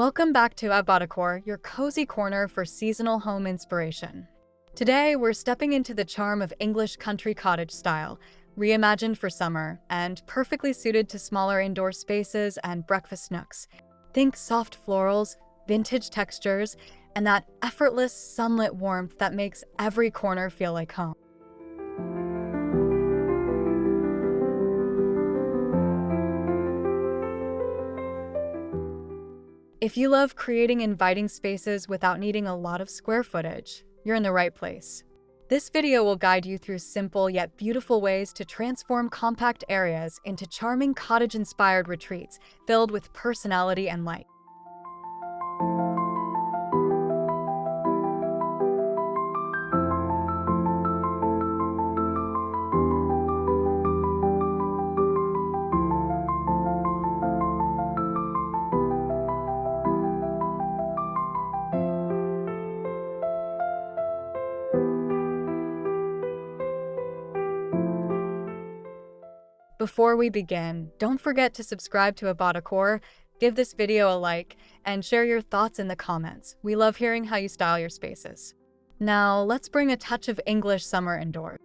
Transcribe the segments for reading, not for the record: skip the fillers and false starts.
Welcome back to Decor, your cozy corner for seasonal home inspiration. Today, we're stepping into the charm of English country cottage style, reimagined for summer and perfectly suited to smaller indoor spaces and breakfast nooks. Think soft florals, vintage textures, and that effortless sunlit warmth that makes every corner feel like home. If you love creating inviting spaces without needing a lot of square footage, you're in the right place. This video will guide you through simple yet beautiful ways to transform compact areas into charming cottage-inspired retreats filled with personality and light. Before we begin, don't forget to subscribe to Decor, give this video a like, and share your thoughts in the comments. We love hearing how you style your spaces. Now, let's bring a touch of English summer indoors.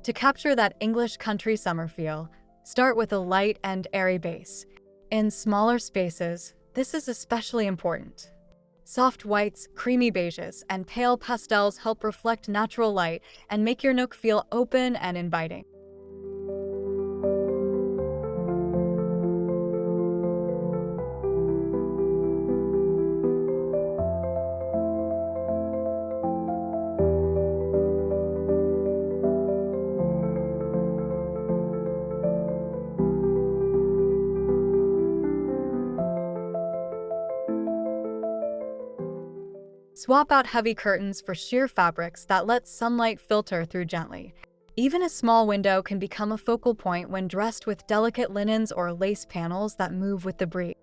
To capture that English country summer feel, start with a light and airy base. In smaller spaces, this is especially important. Soft whites, creamy beiges, and pale pastels help reflect natural light and make your nook feel open and inviting. Swap out heavy curtains for sheer fabrics that let sunlight filter through gently. Even a small window can become a focal point when dressed with delicate linens or lace panels that move with the breeze.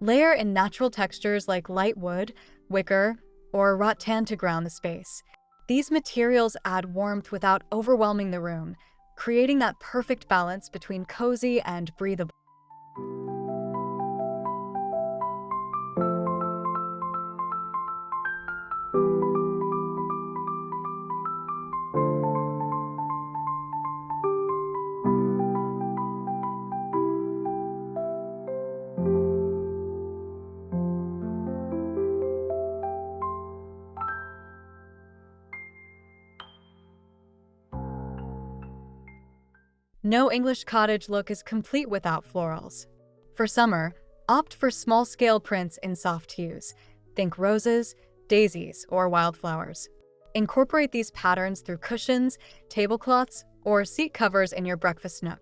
Layer in natural textures like light wood, wicker, or rattan to ground the space. These materials add warmth without overwhelming the room, creating that perfect balance between cozy and breathable. No English cottage look is complete without florals. For summer, opt for small-scale prints in soft hues. Think roses, daisies, or wildflowers. Incorporate these patterns through cushions, tablecloths, or seat covers in your breakfast nook.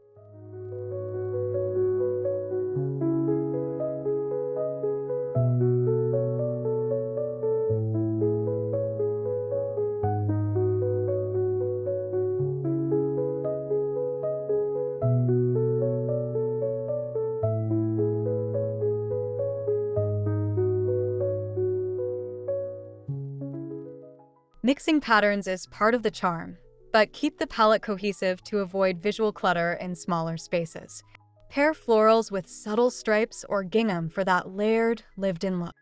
Mixing patterns is part of the charm, but keep the palette cohesive to avoid visual clutter in smaller spaces. Pair florals with subtle stripes or gingham for that layered, lived-in look.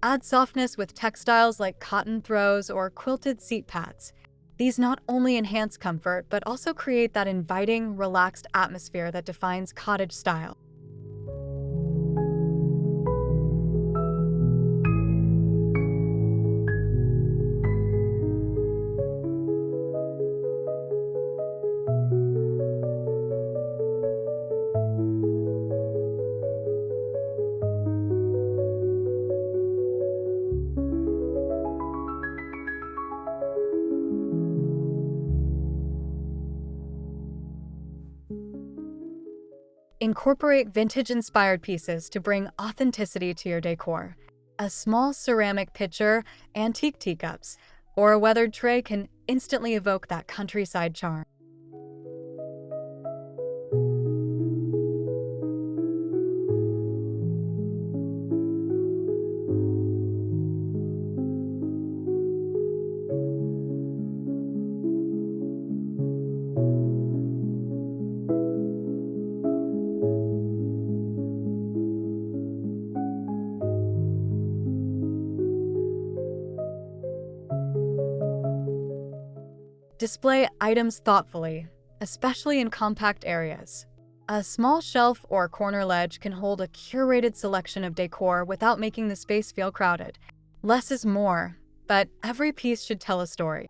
Add softness with textiles like cotton throws or quilted seat pads. These not only enhance comfort, but also create that inviting, relaxed atmosphere that defines cottage style. Incorporate vintage-inspired pieces to bring authenticity to your decor. A small ceramic pitcher, antique teacups, or a weathered tray can instantly evoke that countryside charm. Display items thoughtfully, especially in compact areas. A small shelf or corner ledge can hold a curated selection of decor without making the space feel crowded. Less is more, but every piece should tell a story.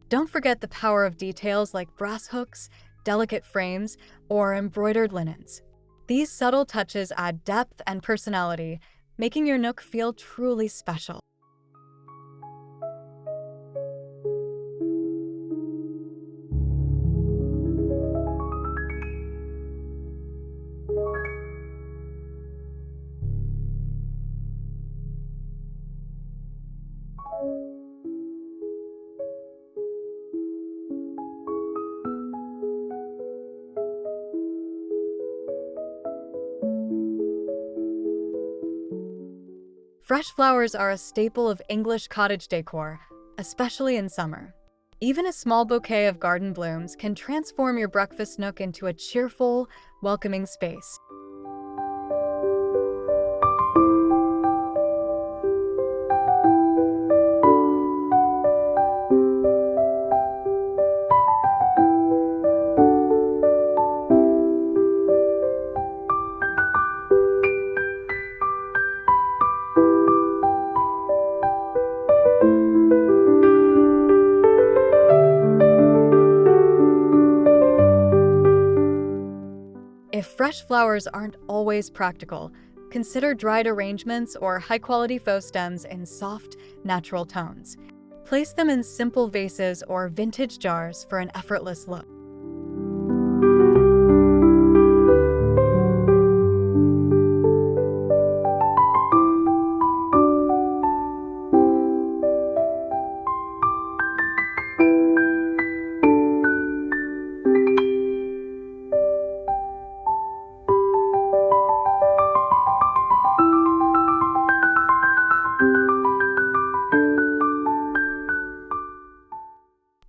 Don't forget the power of details like brass hooks, delicate frames, or embroidered linens. These subtle touches add depth and personality, making your nook feel truly special. Fresh flowers are a staple of English cottage decor, especially in summer. Even a small bouquet of garden blooms can transform your breakfast nook into a cheerful, welcoming space. If fresh flowers aren't always practical, consider dried arrangements or high-quality faux stems in soft, natural tones. Place them in simple vases or vintage jars for an effortless look.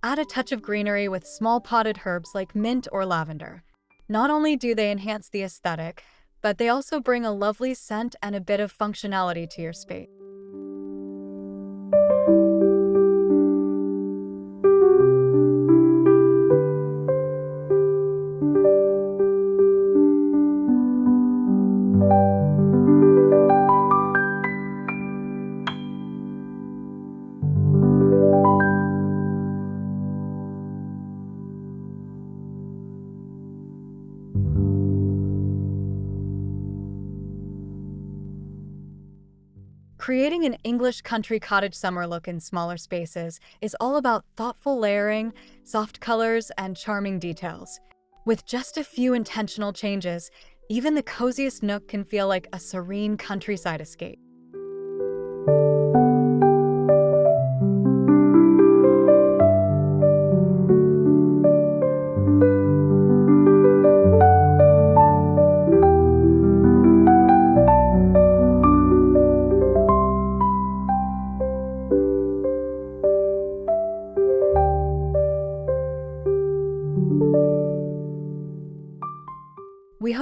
Add a touch of greenery with small potted herbs like mint or lavender. Not only do they enhance the aesthetic, but they also bring a lovely scent and a bit of functionality to your space. Creating an English country cottage summer look in smaller spaces is all about thoughtful layering, soft colors, and charming details. With just a few intentional changes, even the coziest nook can feel like a serene countryside escape.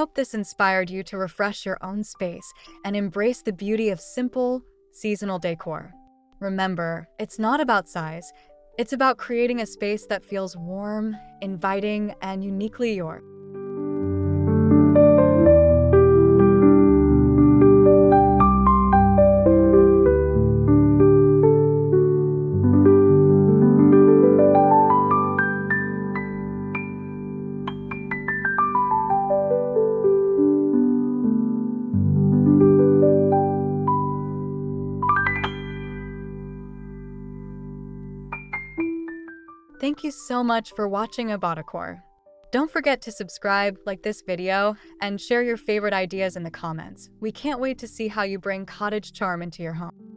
hope this inspired you to refresh your own space and embrace the beauty of simple, seasonal decor. Remember, it's not about size, it's about creating a space that feels warm, inviting, and uniquely yours. Thank you so much for watching about Decor. Don't forget to subscribe, like this video, and share your favorite ideas in the comments. We can't wait to see how you bring cottage charm into your home.